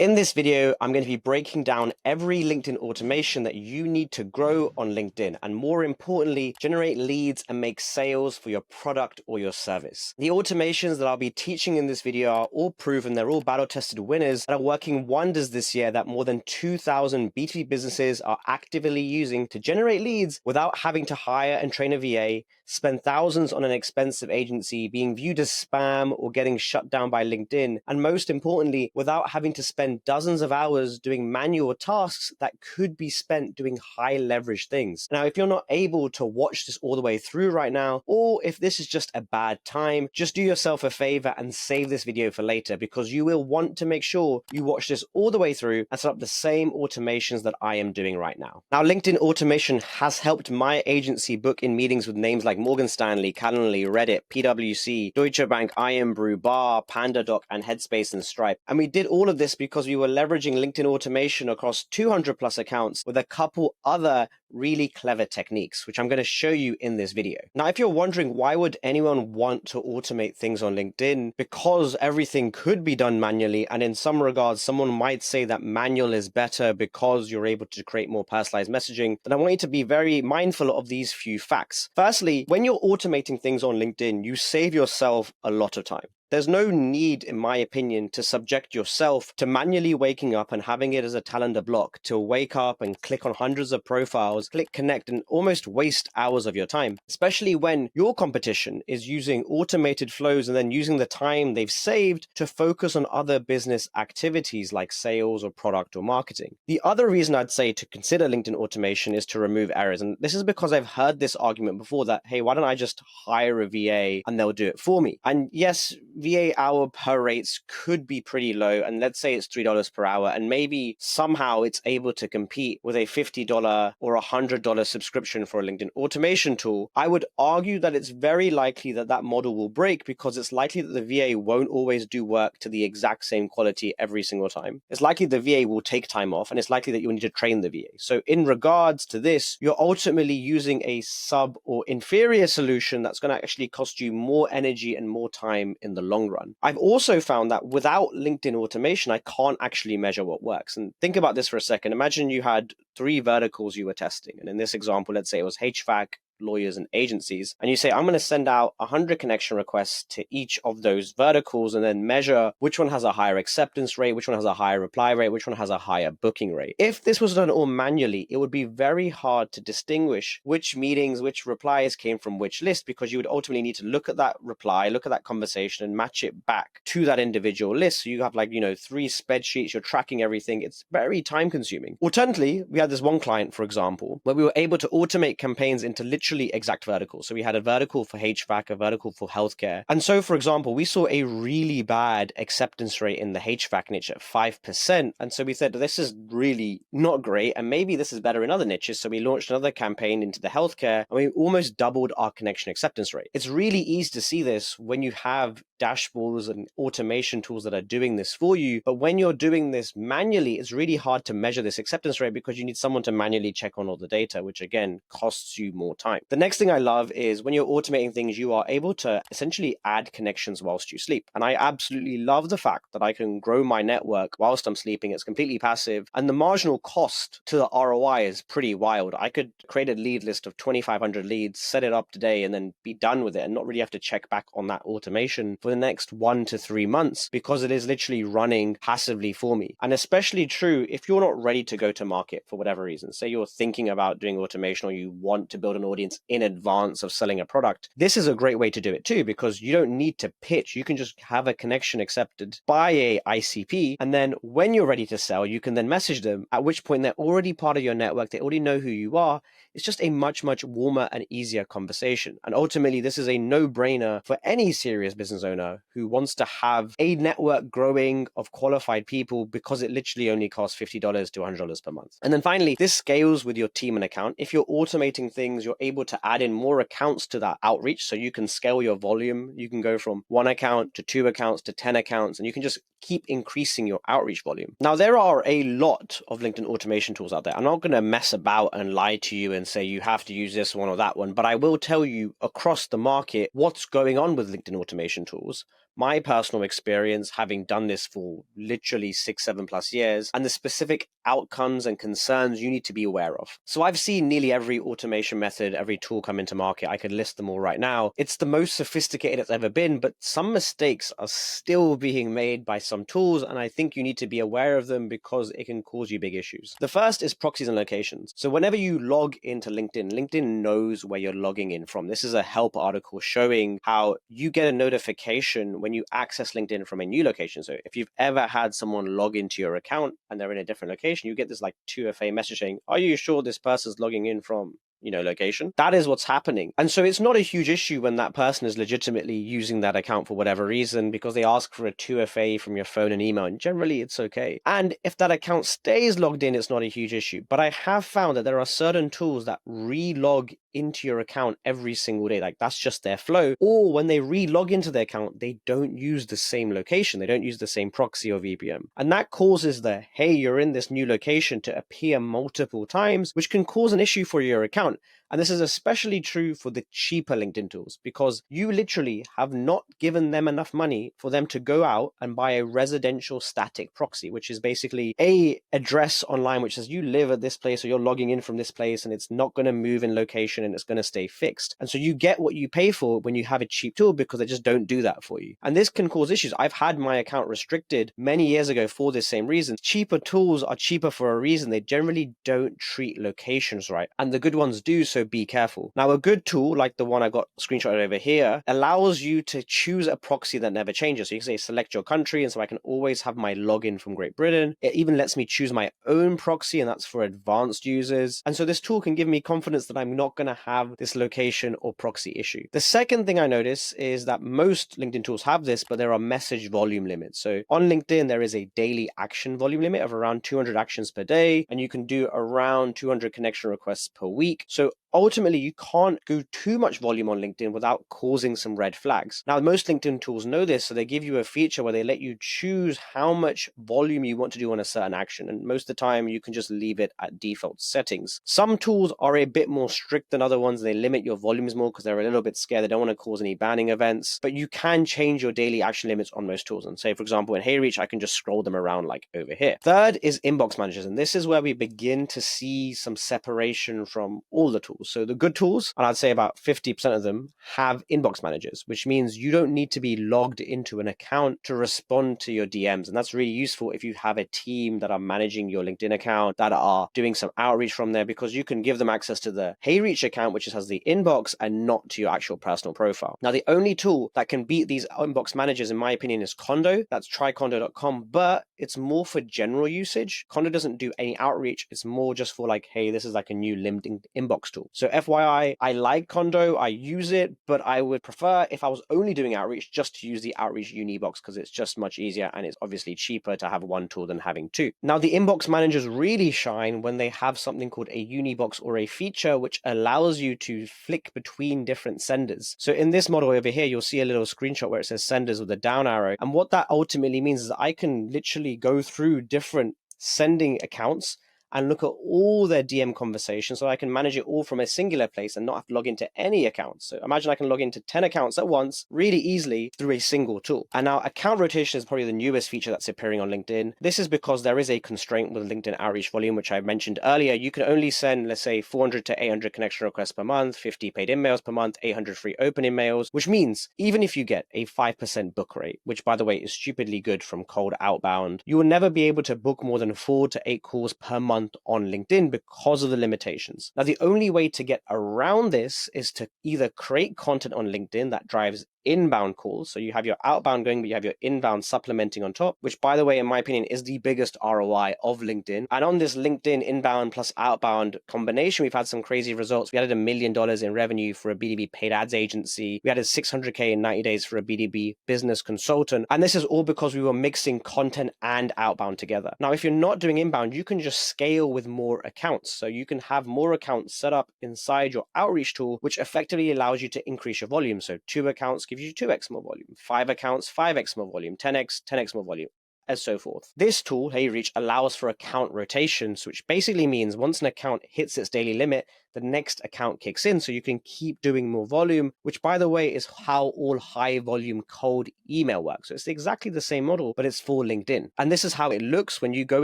In this video, I'm going to be breaking down every LinkedIn automation that you need to grow on LinkedIn, and more importantly, generate leads and make sales for your product or your service. The automations that I'll be teaching in this video are all proven, they're all battle-tested winners that are working wonders this year that more than 2,000 B2B businesses are actively using to generate leads without having to hire and train a VA, spend thousands on an expensive agency, being viewed as spam or getting shut down by LinkedIn, and most importantly, without having to spend dozens of hours doing manual tasks that could be spent doing high leverage things. Now, if you're not able to watch this all the way through right now, or if this is just a bad time, just do yourself a favor and save this video for later, because you will want to make sure you watch this all the way through and set up the same automations that I am doing right now. Now, LinkedIn automation has helped my agency book in meetings with names like Morgan Stanley, Calendly, Reddit, PwC, Deutsche Bank, IronBrew, Bar, PandaDoc, and Headspace and Stripe. And we did all of this because we were leveraging LinkedIn automation across 200 plus accounts with a couple other really clever techniques, which I'm going to show you in this video. Now, if you're wondering why would anyone want to automate things on LinkedIn, because everything could be done manually, and in some regards, someone might say that manual is better because you're able to create more personalized messaging, then I want you to be very mindful of these few facts. Firstly, when you're automating things on LinkedIn, you save yourself a lot of time. There's no need, in my opinion, to subject yourself to manually waking up and having it as a calendar block to wake up and click on hundreds of profiles, click connect, and almost waste hours of your time, especially when your competition is using automated flows and then using the time they've saved to focus on other business activities like sales or product or marketing. The other reason I'd say to consider LinkedIn automation is to remove errors. And this is because I've heard this argument before that, hey, why don't I just hire a VA and they'll do it for me? And yes, VA hour per rates could be pretty low, and let's say it's $3 per hour, and maybe somehow it's able to compete with a $50 or $100 subscription for a LinkedIn automation tool. I would argue that it's very likely that that model will break, because it's likely that the VA won't always do work to the exact same quality every single time. It's likely the VA will take time off, and it's likely that you'll need to train the VA. So in regards to this, you're ultimately using a sub or inferior solution that's going to actually cost you more energy and more time in the long run. I've also found that without LinkedIn automation, I can't actually measure what works. And think about this for a second. Imagine you had 3 verticals you were testing. And in this example, let's say it was HVAC, lawyers, and agencies. And you say, I'm going to send out 100 connection requests to each of those verticals and then measure which one has a higher acceptance rate, which one has a higher reply rate, which one has a higher booking rate. If this was done all manually, it would be very hard to distinguish which meetings, which replies came from which list, because you would ultimately need to look at that reply, look at that conversation, and match it back to that individual list. So you have 3 spreadsheets, you're tracking everything. It's very time consuming. Alternatively, we had this one client, for example, where we were able to automate campaigns into literally exact verticals. So we had a vertical for HVAC, a vertical for healthcare. And so, for example, we saw a really bad acceptance rate in the HVAC niche at 5%. And so we said, this is really not great, and maybe this is better in other niches. So we launched another campaign into the healthcare, and we almost doubled our connection acceptance rate. It's really easy to see this when you have dashboards and automation tools that are doing this for you. But when you're doing this manually, it's really hard to measure this acceptance rate, because you need someone to manually check on all the data, which again costs you more time. The next thing I love is when you're automating things, you are able to essentially add connections whilst you sleep. And I absolutely love the fact that I can grow my network whilst I'm sleeping. It's completely passive. And the marginal cost to the ROI is pretty wild. I could create a lead list of 2,500 leads, set it up today, and then be done with it and not really have to check back on that automation for the next 1 to 3 months, because it is literally running passively for me. And especially true if you're not ready to go to market for whatever reason. Say you're thinking about doing automation, or you want to build an audience in advance of selling a product. This is a great way to do it too, because you don't need to pitch. You can just have a connection accepted by a ICP, and then when you're ready to sell, you can then message them, at which point they're already part of your network. They already know who you are. It's just a much, much warmer and easier conversation. And ultimately, this is a no-brainer for any serious business owner who wants to have a network growing of qualified people, because it literally only costs $50 to $100 per month. And then finally, this scales with your team and account. If you're automating things, you're able to add in more accounts to that outreach, so you can scale your volume. You can go from 1 account to 2 accounts to 10 accounts, and you can just keep increasing your outreach volume. Now, there are a lot of LinkedIn automation tools out there. I'm not going to mess about and lie to you and say you have to use this one or that one, but I will tell you across the market what's going on with LinkedIn automation tools. my personal experience, having done this for literally 6, 7+ years, and the specific outcomes and concerns you need to be aware of. So I've seen nearly every automation method, every tool come into market. I could list them all right now. It's the most sophisticated it's ever been, but some mistakes are still being made by some tools, and I think you need to be aware of them because it can cause you big issues. The first is proxies and locations. So whenever you log into LinkedIn, LinkedIn knows where you're logging in from. This is a help article showing how you get a notification when you access LinkedIn from a new location. So if you've ever had someone log into your account and they're in a different location, you get this like 2FA message saying, are you sure this person's logging in from location? That is what's happening. And so it's not a huge issue when that person is legitimately using that account for whatever reason, because they ask for a 2FA from your phone and email, and generally it's okay. And if that account stays logged in, it's not a huge issue. But I have found that there are certain tools that re-log into your account every single day. Like that's just their flow. Or when they re-log into their account, they don't use the same location. They don't use the same proxy or VPN. And that causes the, hey, you're in this new location to appear multiple times, which can cause an issue for your account. And this is especially true for the cheaper LinkedIn tools, because you literally have not given them enough money for them to go out and buy a residential static proxy, which is basically a address online which says you live at this place or you're logging in from this place, and it's not going to move in location and it's going to stay fixed. And so you get what you pay for when you have a cheap tool, because they just don't do that for you. And this can cause issues. I've had my account restricted many years ago for this same reason. Cheaper tools are cheaper for a reason. They generally don't treat locations right, and the good ones do, so be careful. Now, a good tool like the one I got screenshotted over here allows you to choose a proxy that never changes. So you can say select your country, and so I can always have my login from Great Britain. It even lets me choose my own proxy, and that's for advanced users. And so this tool can give me confidence that I'm not going to have this location or proxy issue. The second thing I notice is that most LinkedIn tools have this, but there are message volume limits. So on LinkedIn, there is a daily action volume limit of around 200 actions per day, and you can do around 200 connection requests per week. So ultimately, you can't go too much volume on LinkedIn without causing some red flags. Now, most LinkedIn tools know this, so they give you a feature where they let you choose how much volume you want to do on a certain action. And most of the time, you can just leave it at default settings. Some tools are a bit more strict than other ones. They limit your volumes more because they're a little bit scared. They don't want to cause any banning events, but you can change your daily action limits on most tools. And say, for example, in HeyReach, I can just scroll them around like over here. Third is inbox managers. And this is where we begin to see some separation from all the tools. So the good tools, and I'd say about 50% of them, have inbox managers, which means you don't need to be logged into an account to respond to your DMs. And that's really useful if you have a team that are managing your LinkedIn account, that are doing some outreach from there, because you can give them access to the HeyReach account, which has the inbox, and not to your actual personal profile. Now, the only tool that can beat these inbox managers, in my opinion, is Condo. That's trycondo.com, but it's more for general usage. Condo doesn't do any outreach. It's more just for like, hey, this is like a new LinkedIn inbox tool. So FYI, I like Condo, I use it, but I would prefer, if I was only doing outreach, just to use the Outreach Unibox, because it's just much easier and it's obviously cheaper to have one tool than having two. Now, the inbox managers really shine when they have something called a Unibox or a feature which allows you to flick between different senders. So in this model over here, you'll see a little screenshot where it says senders with a down arrow. And what that ultimately means is that I can literally go through different sending accounts and look at all their DM conversations, so I can manage it all from a singular place and not have to log into any accounts. So imagine I can log into 10 accounts at once really easily through a single tool. And now account rotation is probably the newest feature that's appearing on LinkedIn. This is because there is a constraint with LinkedIn outreach volume, which I mentioned earlier. You can only send, let's say, 400 to 800 connection requests per month, 50 paid emails per month, 800 free open emails, which means even if you get a 5% book rate, which by the way is stupidly good from cold outbound, you will never be able to book more than 4 to 8 calls per month on LinkedIn because of the limitations. Now, the only way to get around this is to either create content on LinkedIn that drives inbound calls. So you have your outbound going, but you have your inbound supplementing on top, which by the way, in my opinion, is the biggest ROI of LinkedIn. And on this LinkedIn inbound plus outbound combination, we've had some crazy results. We added $1 million in revenue for a B2B paid ads agency. We added 600K in 90 days for a B2B business consultant. And this is all because we were mixing content and outbound together. Now, if you're not doing inbound, you can just scale with more accounts. So you can have more accounts set up inside your outreach tool, which effectively allows you to increase your volume. So 2 accounts gives you 2x more volume, 5 accounts, 5x more volume, 10x more volume, and so forth. This tool, HeyReach, allows for account rotations, which basically means once an account hits its daily limit, the next account kicks in so you can keep doing more volume, which by the way is how all high volume cold email works. So it's exactly the same model, but it's for LinkedIn. And this is how it looks when you go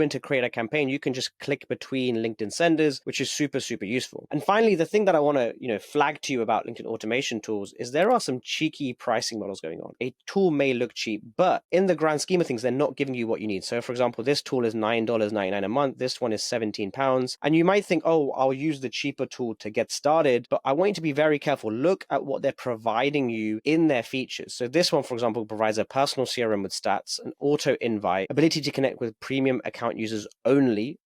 into create a campaign. You can just click between LinkedIn senders, which is super, super useful. And finally, the thing that I want to, flag to you about LinkedIn automation tools is there are some cheeky pricing models going on. A tool may look cheap, but in the grand scheme of things, they're not giving you what you need. So for example, this tool is $9.99 a month. This one is £17. And you might think, oh, I'll use the cheaper tool to get started, but I want you to be very careful. Look at what they're providing you in their features. So this one, for example, provides a personal CRM with stats, an auto invite, ability to connect with premium account users only,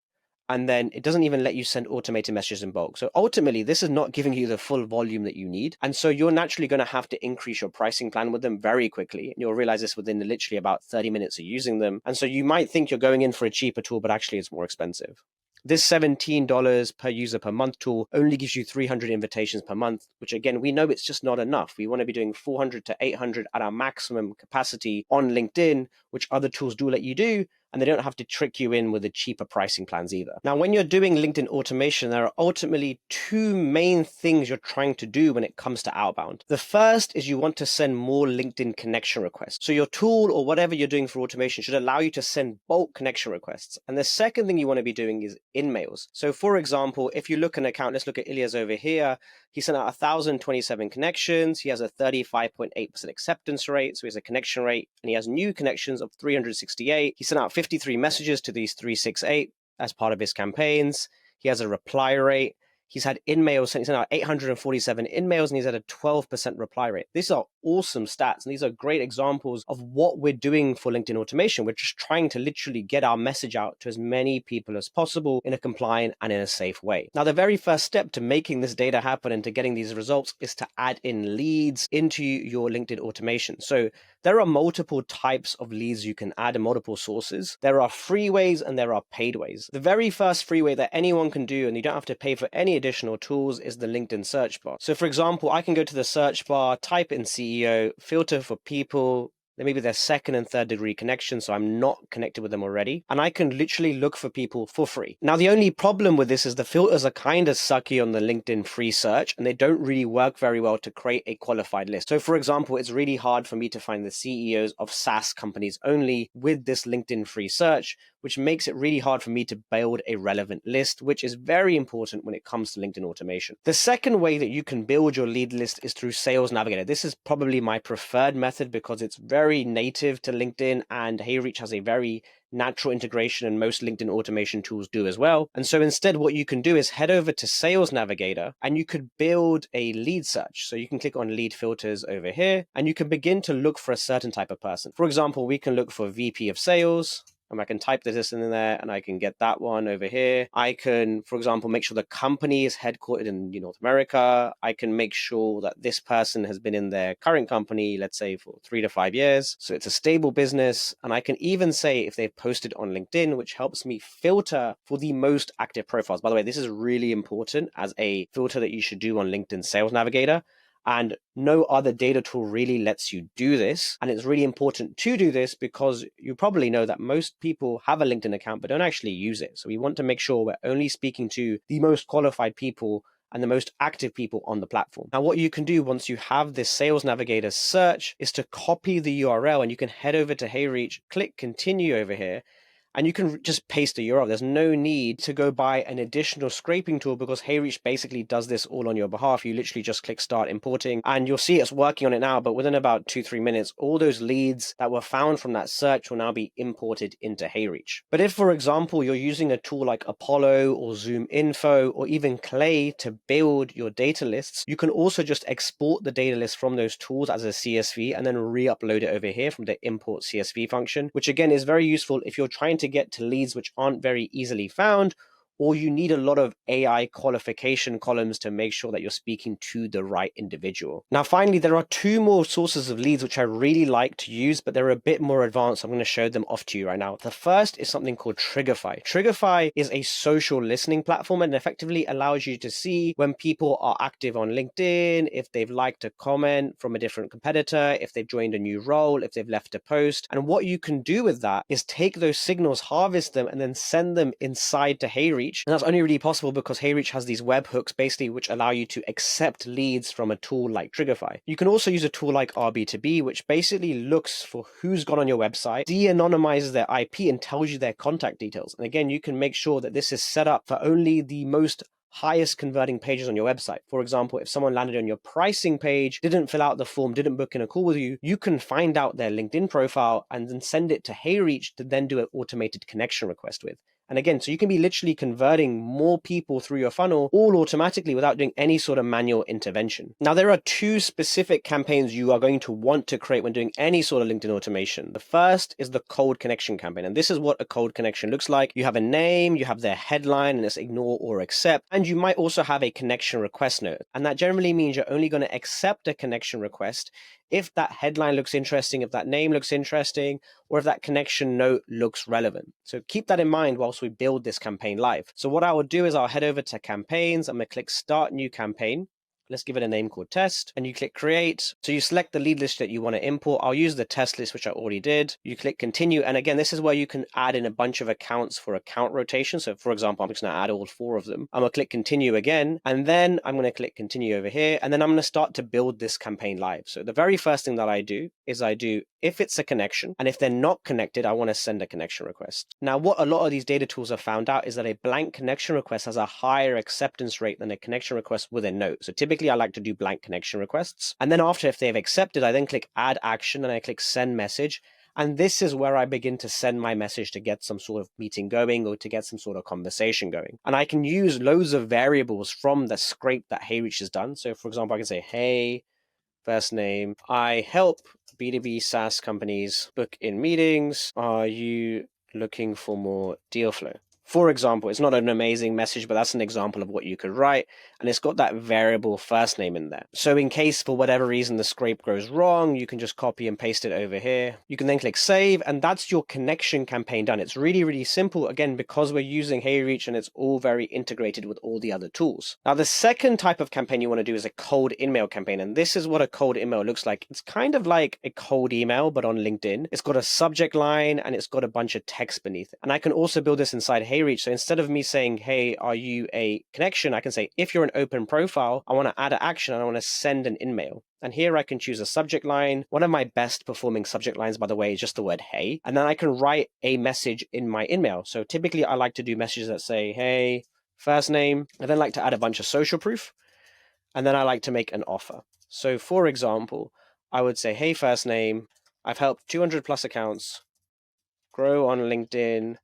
and then it doesn't even let you send automated messages in bulk. So ultimately, this is not giving you the full volume that you need. And so you're naturally going to have to increase your pricing plan with them very quickly. And you'll realize this within literally about 30 minutes of using them. And so you might think you're going in for a cheaper tool, but actually it's more expensive. This $17 per user per month tool only gives you 300 invitations per month, which again, we know it's just not enough. We want to be doing 400 to 800 at our maximum capacity on LinkedIn, which other tools do let you do. And they don't have to trick you in with the cheaper pricing plans either. Now, when you're doing LinkedIn automation, there are ultimately two main things you're trying to do when it comes to outbound. The first is you want to send more LinkedIn connection requests. So your tool or whatever you're doing for automation should allow you to send bulk connection requests. And the second thing you want to be doing is in-mails. So for example, if you look at an account, let's look at Ilias over here. He sent out 1,027 connections. He has a 35.8% acceptance rate. So he has a connection rate, and he has new connections of 368. He sent out 53 messages to these 368 as part of his campaigns. He has a reply rate. He's had in-mails, he's sent out 847 in-mails, and he's had a 12% reply rate. These are awesome stats, and these are great examples of what we're doing for LinkedIn automation. We're just trying to literally get our message out to as many people as possible in a compliant and in a safe way. Now, the very first step to making this data happen and to getting these results is to add in leads into your LinkedIn automation. So there are multiple types of leads you can add and multiple sources. There are free ways and there are paid ways. The very first free way that anyone can do, and you don't have to pay for any additional tools, is the LinkedIn search bar. So for example, I can go to the search bar, type in CEO, filter for people, then maybe their second and third degree connections, so I'm not connected with them already. And I can literally look for people for free. Now, the only problem with this is the filters are kind of sucky on the LinkedIn free search, and they don't really work very well to create a qualified list. So for example, it's really hard for me to find the CEOs of SaaS companies only with this LinkedIn free search, which makes it really hard for me to build a relevant list, which is very important when it comes to LinkedIn automation. The second way that you can build your lead list is through Sales Navigator. This is probably my preferred method because it's very native to LinkedIn, and HeyReach has a very natural integration, and most LinkedIn automation tools do as well. And so instead, what you can do is head over to Sales Navigator and you could build a lead search. So you can click on lead filters over here and you can begin to look for a certain type of person. For example, we can look for VP of Sales. And I can type this in there and I can get that one over here. I can, for example, make sure the company is headquartered in North America. I can make sure that this person has been in their current company, let's say for 3 to 5 years. So it's a stable business. And I can even say if they've posted on LinkedIn, which helps me filter for the most active profiles. By the way, this is really important as a filter that you should do on LinkedIn Sales Navigator. And no other data tool really lets you do this. And it's really important to do this because you probably know that most people have a LinkedIn account but don't actually use it. So we want to make sure we're only speaking to the most qualified people and the most active people on the platform. Now, what you can do once you have this Sales Navigator search is to copy the URL, and you can head over to HeyReach, click continue over here, and you can just paste the URL. There's no need to go buy an additional scraping tool because HeyReach basically does this all on your behalf. You literally just click start importing and you'll see it's working on it now, but within about 2-3 minutes, all those leads that were found from that search will now be imported into HeyReach. But if, for example, you're using a tool like Apollo or Zoom Info or even Clay to build your data lists, you can also just export the data list from those tools as a CSV and then re-upload it over here from the import CSV function, which again is very useful if you're trying to get to leads which aren't very easily found, or you need a lot of AI qualification columns to make sure that you're speaking to the right individual. Now, finally, there are 2 more sources of leads which I really like to use, but they're a bit more advanced. I'm going to show them off to you right now. The first is something called Triggerfy. Triggerfy is a social listening platform and effectively allows you to see when people are active on LinkedIn, if they've liked a comment from a different competitor, if they've joined a new role, if they've left a post. And what you can do with that is take those signals, harvest them, and then send them inside to HeyReach HeyReach. And that's only really possible because HeyReach has these webhooks basically which allow you to accept leads from a tool like Triggerfy. You can also use a tool like RB2B, which basically looks for who's gone on your website, de-anonymizes their IP, and tells you their contact details. And again, you can make sure that this is set up for only the most highest converting pages on your website. For example, if someone landed on your pricing page, didn't fill out the form, didn't book in a call with you, you can find out their LinkedIn profile and then send it to HeyReach to then do an automated connection request with. And again, so you can be literally converting more people through your funnel all automatically without doing any sort of manual intervention. Now, there are two specific campaigns you are going to want to create when doing any sort of LinkedIn automation. The first is the cold connection campaign. And this is what a cold connection looks like. You have a name, you have their headline, and it's ignore or accept. And you might also have a connection request note. And that generally means you're only going to accept a connection request if that headline looks interesting, if that name looks interesting, or if that connection note looks relevant. So keep that in mind whilst we build this campaign live. So what I will do is I'll head over to campaigns. I'm going to click start new campaign. Let's give it a name called test, and you click create. So you select the lead list that you want to import. I'll use the test list, which I already did. You click continue. And again, this is where you can add in a bunch of accounts for account rotation. So for example, I'm just going to add all 4 of them. I'm going to click continue again, and then I'm going to click continue over here. And then I'm going to start to build this campaign live. So the very first thing that I do is if it's a connection, and if they're not connected, I want to send a connection request. Now, what a lot of these data tools have found out is that a blank connection request has a higher acceptance rate than a connection request with a note. So typically I like to do blank connection requests. And then after, if they've accepted, I then click add action and I click send message. And this is where I begin to send my message to get some sort of meeting going or to get some sort of conversation going. And I can use loads of variables from the scrape that HeyReach has done. So for example, I can say, hey, first name, I help B2B SaaS companies book in meetings. Are you looking for more deal flow? For example, it's not an amazing message, but that's an example of what you could write. And it's got that variable first name in there. So in case for whatever reason the scrape goes wrong, you can just copy and paste it over here. You can then click save, and that's your connection campaign done. It's really, really simple, again, because we're using HeyReach and it's all very integrated with all the other tools. Now, the second type of campaign you want to do is a cold email campaign. And this is what a cold email looks like. It's kind of like a cold email, but on LinkedIn. It's got a subject line and it's got a bunch of text beneath it. And I can also build this inside HeyReach. So instead of me saying, hey, are you a connection? I can say, if you're an open profile, I want to add an action and I want to send an in-mail. And here I can choose a subject line. One of my best performing subject lines, by the way, is just the word hey. And then I can write a message in my in-mail. So typically I like to do messages that say, hey, first name. I then like to add a bunch of social proof. And then I like to make an offer. So for example, I would say, hey, first name, I've helped 200 plus accounts grow on LinkedIn,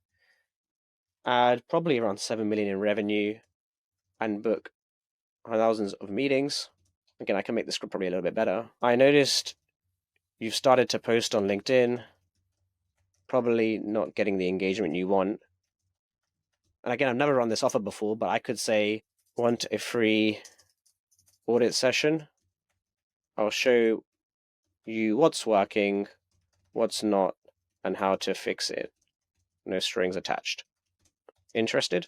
add probably around 7 million in revenue, and book thousands of meetings. Again, I can make the script probably a little bit better. I noticed you've started to post on LinkedIn, probably not getting the engagement you want. And again, I've never run this offer before, but I could say, want a free audit session? I'll show you what's working, what's not, and how to fix it. No strings attached. Interested?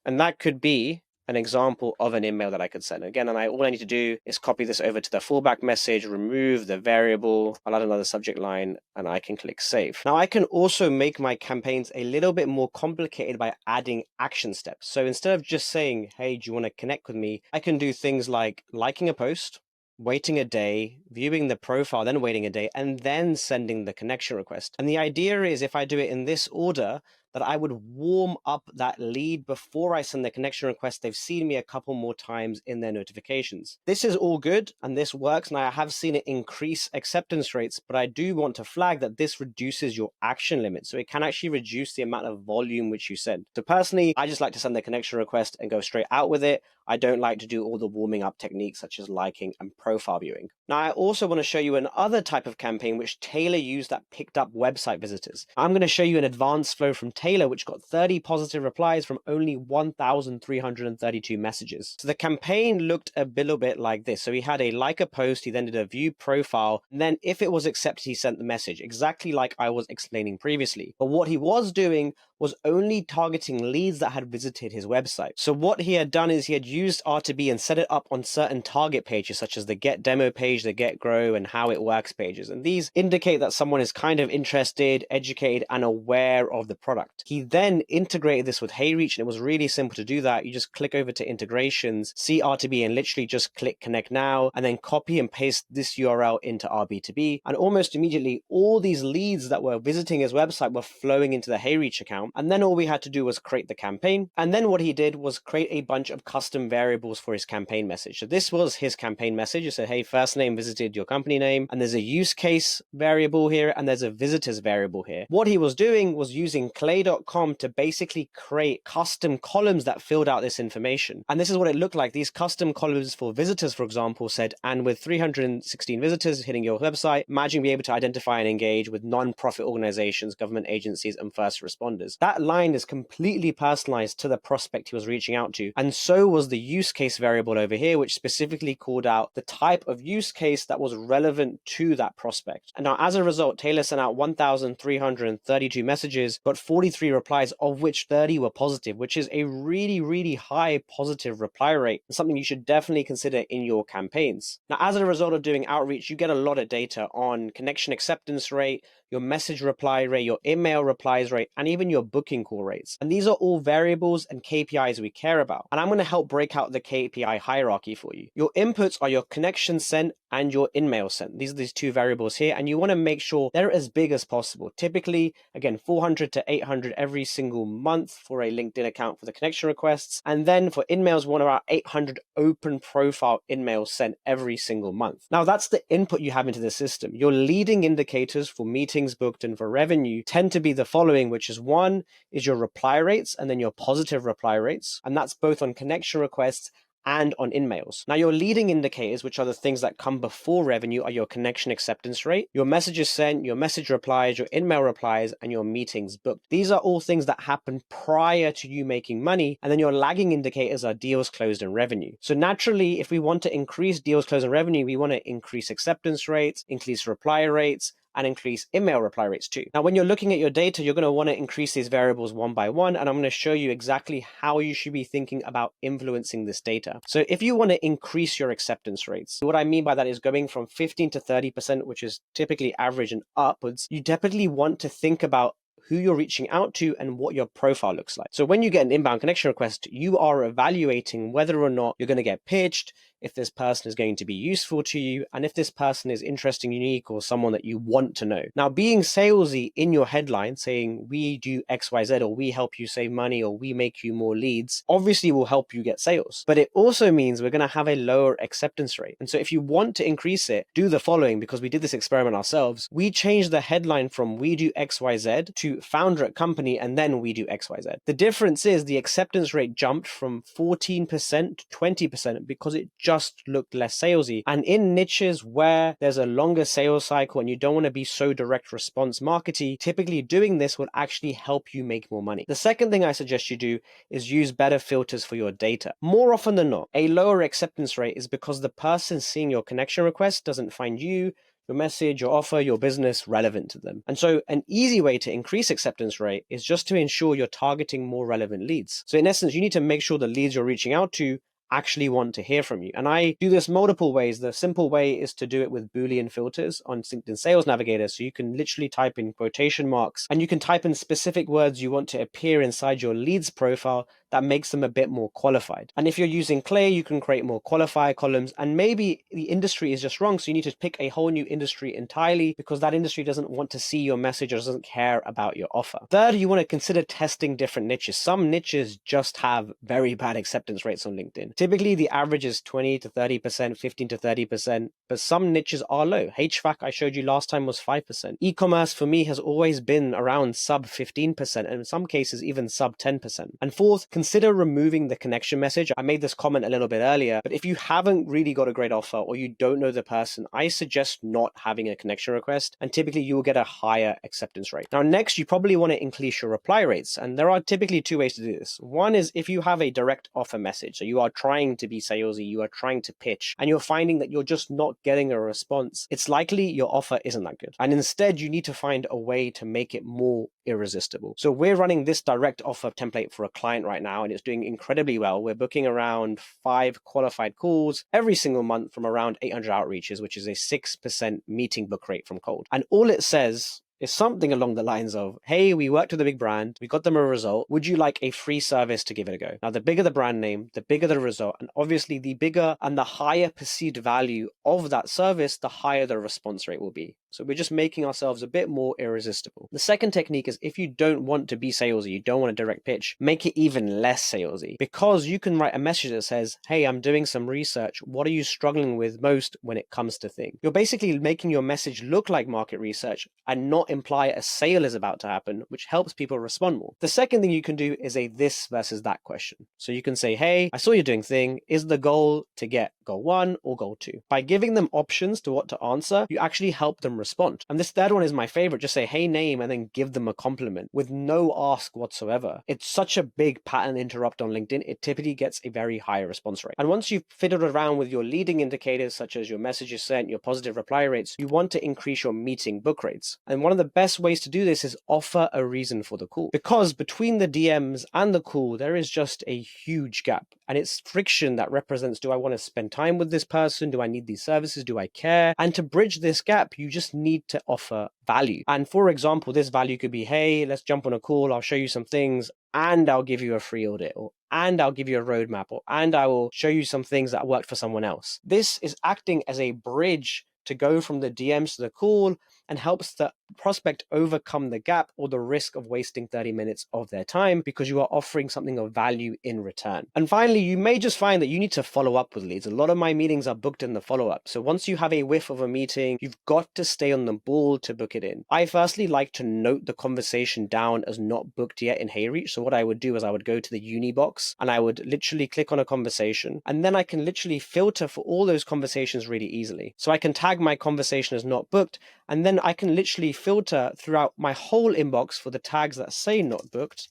And that could be an example of an email that I could send. Again, all I need to do is copy this over to the fallback message, remove the variable, I'll add another subject line, and I can click save. Now I can also make my campaigns a little bit more complicated by adding action steps. So instead of just saying, hey, do you want to connect with me? I can do things like liking a post, waiting a day, viewing the profile, then waiting a day, and then sending the connection request. And the idea is if I do it in this order, that I would warm up that lead before I send the connection request. They've seen me a couple more times in their notifications. This is all good and this works. And I have seen it increase acceptance rates, but I do want to flag that this reduces your action limit. So it can actually reduce the amount of volume which you send. So personally, I just like to send the connection request and go straight out with it. I don't like to do all the warming up techniques such as liking and profile viewing. Now, I also want to show you another type of campaign which Taylor used that picked up website visitors. I'm going to show you an advanced flow from Taylor, which got 30 positive replies from only 1,332 messages. So the campaign looked a little bit like this. So he had a like a post, he then did a view profile, and then if it was accepted, he sent the message, exactly like I was explaining previously. But what he was doing was only targeting leads that had visited his website. So what he had done is he had used R2B and set it up on certain target pages, such as the Get Demo page, the Get Grow, and How It Works pages. And these indicate that someone is kind of interested, educated, and aware of the product. He then integrated this with HeyReach, and it was really simple to do that. You just click over to integrations, see R2B, and literally just click connect now, and then copy and paste this URL into RB2B. And almost immediately, all these leads that were visiting his website were flowing into the HeyReach account. And then all we had to do was create the campaign. And then what he did was create a bunch of custom variables for his campaign message. So this was his campaign message. It said, hey, first name visited your company name, and there's a use case variable here, and there's a visitors variable here. What he was doing was using clay.com to basically create custom columns that filled out this information. And this is what it looked like. These custom columns for visitors, for example, said, and with 316 visitors hitting your website, imagine being able to identify and engage with non-profit organizations, government agencies, and first responders. That line is completely personalized to the prospect he was reaching out to. And so was the use case variable over here, which specifically called out the type of use case that was relevant to that prospect. And now, as a result, Taylor sent out 1,332 messages, got 43 replies, of which 30 were positive, which is a really, really high positive reply rate, and something you should definitely consider in your campaigns. Now, as a result of doing outreach, you get a lot of data on connection acceptance rate, your message reply rate, your email replies rate, and even your booking call rates. And these are all variables and KPIs we care about. And I'm going to help break out the KPI hierarchy for you. Your inputs are your connection sent and your in-mail sent. These are these two variables here, and you want to make sure they're as big as possible. Typically, again, 400 to 800 every single month for a LinkedIn account for the connection requests. And then for in-mails, we want about 800 open profile in-mails sent every single month. Now, that's the input you have into the system. Your leading indicators for meetings booked and for revenue tend to be the following, which is one is your reply rates and then your positive reply rates. And that's both on connection requests and on in-mails. Now, your leading indicators, which are the things that come before revenue, are your connection acceptance rate, your messages sent, your message replies, your in-mail replies, and your meetings booked. These are all things that happen prior to you making money. And then your lagging indicators are deals closed and revenue. So naturally, if we want to increase deals closed and revenue, we want to increase acceptance rates, increase reply rates, and increase email reply rates too. Now, when you're looking at your data, you're going to want to increase these variables one by one, and I'm going to show you exactly how you should be thinking about influencing this data. So if you want to increase your acceptance rates, what I mean by that is going from 15 to 30%, which is typically average and upwards, you definitely want to think about who you're reaching out to and what your profile looks like. So when you get an inbound connection request, you are evaluating whether or not you're going to get pitched, if this person is going to be useful to you, and if this person is interesting, unique, or someone that you want to know. Now, being salesy in your headline, saying we do XYZ, or we help you save money, or we make you more leads, obviously will help you get sales. But it also means we're going to have a lower acceptance rate. And so if you want to increase it, do the following, because we did this experiment ourselves. We changed the headline from we do XYZ to founder at company, and then we do XYZ. The difference is the acceptance rate jumped from 14% to 20% because it just looked less salesy. And in niches where there's a longer sales cycle and you don't want to be so direct response markety, typically doing this will actually help you make more money. The second thing I suggest you do is use better filters for your data. More often than not, a lower acceptance rate is because the person seeing your connection request doesn't find you, your message, your offer, your business relevant to them. And so an easy way to increase acceptance rate is just to ensure you're targeting more relevant leads. So in essence, you need to make sure the leads you're reaching out to actually want to hear from you. And I do this multiple ways. The simple way is to do it with Boolean filters on LinkedIn Sales Navigator. So you can literally type in quotation marks and you can type in specific words you want to appear inside your leads profile that makes them a bit more qualified. And if you're using Clay, you can create more qualifier columns, and maybe the industry is just wrong. So you need to pick a whole new industry entirely because that industry doesn't want to see your message or doesn't care about your offer. Third, you want to consider testing different niches. Some niches just have very bad acceptance rates on LinkedIn. Typically, the average is 20 to 30%, 15 to 30%, but some niches are low. HVAC, I showed you last time, was 5%. E-commerce for me has always been around sub 15%, and in some cases, even sub 10%. And fourth, consider removing the connection message. I made this comment a little bit earlier, but if you haven't really got a great offer or you don't know the person, I suggest not having a connection request, and typically you will get a higher acceptance rate. Now, next, you probably want to increase your reply rates, and there are typically two ways to do this. One is if you have a direct offer message, so you are trying to be salesy, you are trying to pitch, and you're finding that you're just not getting a response, it's likely your offer isn't that good. And instead, you need to find a way to make it more irresistible. So we're running this direct offer template for a client right now, and it's doing incredibly well. We're booking around 5 qualified calls every single month from around 800 outreaches, which is a 6% meeting book rate from cold. And all it says is something along the lines of, hey, we worked with a big brand, we got them a result, would you like a free service to give it a go? Now, the bigger the brand name, the bigger the result, and obviously the bigger and the higher perceived value of that service, the higher the response rate will be. So we're just making ourselves a bit more irresistible. The second technique is, if you don't want to be salesy, you don't want a direct pitch, make it even less salesy, because you can write a message that says, hey, I'm doing some research. What are you struggling with most when it comes to things? You're basically making your message look like market research and not imply a sale is about to happen, which helps people respond more. The second thing you can do is a this versus that question. So you can say, hey, I saw you're doing thing. Is the goal to get goal 1 or goal 2? By giving them options to what to answer, you actually help them respond. And this third one is my favorite. Just say, hey, name, and then give them a compliment with no ask whatsoever. It's such a big pattern interrupt on LinkedIn. It typically gets a very high response rate. And once you've fiddled around with your leading indicators, such as your messages sent, your positive reply rates, you want to increase your meeting book rates. And one of the best ways to do this is offer a reason for the call, because between the DMs and the call, there is just a huge gap, and it's friction that represents, do I want to spend time with this person? Do I need these services? Do I care? And to bridge this gap, you just need to offer value. And for example, this value could be, hey, let's jump on a call. I'll show you some things and I'll give you a free audit, and I'll give you a roadmap, and I will show you some things that worked for someone else. This is acting as a bridge to go from the DMs to the call, and helps the prospect overcome the gap or the risk of wasting 30 minutes of their time, because you are offering something of value in return. And finally, you may just find that you need to follow up with leads. A lot of my meetings are booked in the follow-up. So once you have a whiff of a meeting, you've got to stay on the ball to book it in. I firstly like to note the conversation down as not booked yet in HeyReach. So what I would do is I would go to the uni box and I would literally click on a conversation, and then I can literally filter for all those conversations really easily. So I can tag my conversation as not booked, and then I can literally filter throughout my whole inbox for the tags that say not booked,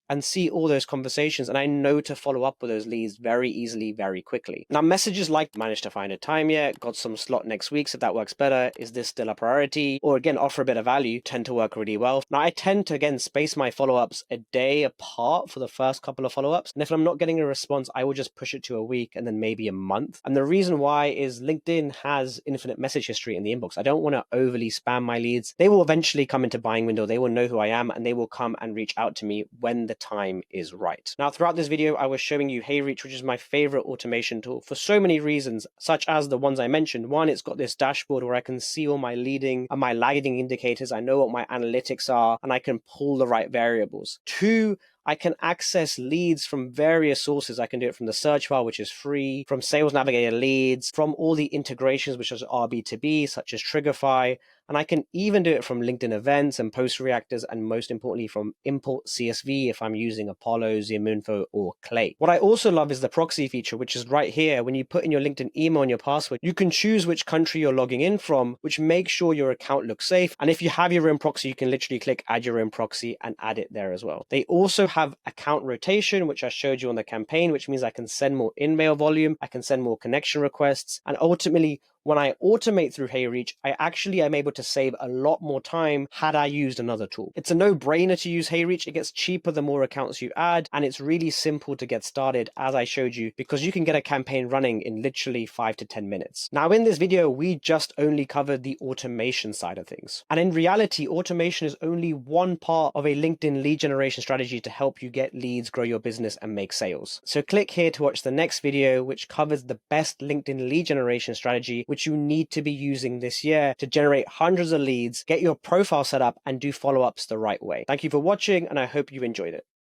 and see all those conversations, and I know to follow up with those leads very easily, very quickly. Now, messages like, managed to find a time yet, got some slot next week, so that works better, is this still a priority, or again, offer a bit of value, tend to work really well. Now, I tend to, again, space my follow-ups a day apart for the first couple of follow-ups, and if I'm not getting a response, I will just push it to a week and then maybe a month. And the reason why is LinkedIn has infinite message history in the inbox. I don't want to overly spam my leads. They will eventually come into buying window, they will know who I am, and they will come and reach out to me when the time is right. Now, throughout this video, I was showing you HeyReach, which is my favorite automation tool for so many reasons, such as the ones I mentioned. One, it's got this dashboard where I can see all my leading and my lagging indicators. I know what my analytics are, and I can pull the right variables. Two, I can access leads from various sources. I can do it from the search bar, which is free, from Sales Navigator leads, from all the integrations, which is RB2B, such as Triggerfy, and I can even do it from LinkedIn events and post reactors, and most importantly from import CSV if I'm using Apollo, ZoomInfo, or Clay. What I also love is the proxy feature, which is right here. When you put in your LinkedIn email and your password, you can choose which country you're logging in from, which makes sure your account looks safe. And if you have your own proxy, you can literally click add your own proxy and add it there as well. They also have account rotation, which I showed you on the campaign, which means I can send more in-mail volume, I can send more connection requests, and ultimately, when I automate through HeyReach, I actually am able to save a lot more time had I used another tool. It's a no-brainer to use HeyReach. It gets cheaper the more accounts you add, and it's really simple to get started, as I showed you, because you can get a campaign running in literally 5 to 10 minutes. Now, in this video, we just only covered the automation side of things. And in reality, automation is only one part of a LinkedIn lead generation strategy to help you get leads, grow your business, and make sales. So click here to watch the next video, which covers the best LinkedIn lead generation strategy, which you need to be using this year to generate hundreds of leads, get your profile set up, and do follow-ups the right way. Thank you for watching, and I hope you enjoyed it.